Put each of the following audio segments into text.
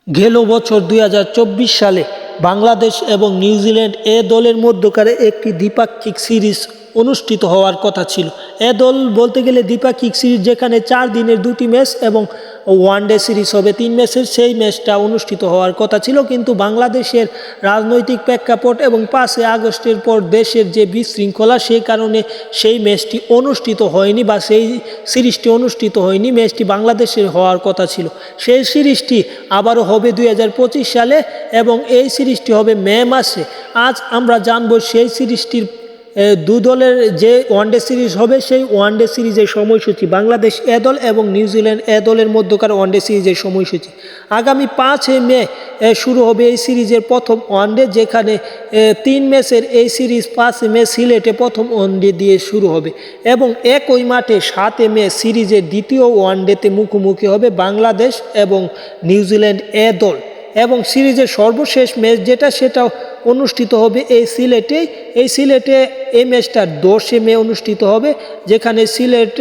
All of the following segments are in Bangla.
গেল বছর 2024 সালে বাংলাদেশ এবং নিউজিল্যান্ড এ দলের মধ্যকার একটি দ্বিপাক্ষিক সিরিজ অনুষ্ঠিত হওয়ার কথা ছিল। এ দল বলতে গেলে দ্বিপাক্ষিক সিরিজ, যেখানে 4 দিনের 2টি ম্যাচ এবং ওয়ানডে সিরিজ হবে 3 ম্যাচের, সেই ম্যাচটা অনুষ্ঠিত হওয়ার কথা ছিল। কিন্তু বাংলাদেশের রাজনৈতিক প্রেক্ষাপট এবং 5 আগস্টের পর দেশের যে বিশৃঙ্খলা, সেই কারণে সেই ম্যাচটি অনুষ্ঠিত হয়নি বা সেই সিরিজটি অনুষ্ঠিত হয়নি। ম্যাচটি বাংলাদেশের হওয়ার কথা ছিল। সেই সিরিজটি আবারও হবে 2025 সালে এবং এই সিরিজটি হবে মে মাসে। আজ আমরা জানবো সেই সিরিজটির দু দলের যে ওয়ানডে সিরিজ হবে সেই ওয়ানডে সিরিজের সময়সূচি, বাংলাদেশ এ দল এবং নিউজিল্যান্ড এ দলের মধ্যকার ওয়ানডে সিরিজের সময়সূচি। আগামী 5 মে শুরু হবে এই সিরিজের প্রথম ওয়ানডে, যেখানে 3 ম্যাচের এই সিরিজ 5 মে সিলেটে প্রথম ওয়ানডে দিয়ে শুরু হবে এবং একই মাঠে 7 মে সিরিজের দ্বিতীয় ওয়ানডেতে মুখোমুখি হবে বাংলাদেশ এবং নিউজিল্যান্ড এ দল। এবং সিরিজের সর্বশেষ ম্যাচ সেটা অনুষ্ঠিত হবে এই সিলেটে। এই ম্যাচটা 10 মে অনুষ্ঠিত হবে, যেখানে সিলেট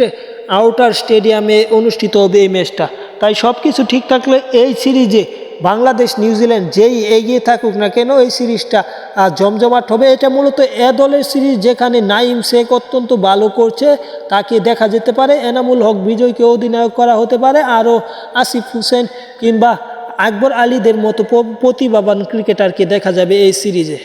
আউটার স্টেডিয়ামে অনুষ্ঠিত হবে এই ম্যাচটা। তাই সব কিছু ঠিক থাকলে এই সিরিজে বাংলাদেশ নিউজিল্যান্ড যেই এগিয়ে থাকুক না কেন, এই সিরিজটা জমজমাট হবে। এটা মূলত এ দলের সিরিজ, যেখানে নাইম শেখ অত্যন্ত ভালো করছে, তাকে দেখা যেতে পারে। এনামুল হক বিজয়কে অধিনায়ক করা হতে পারে, আরও আসিফ হোসেন কিংবা আকবর আলীদের মতো প্রতিভাবান ক্রিকেটারকে দেখা যাবে এই সিরিজে।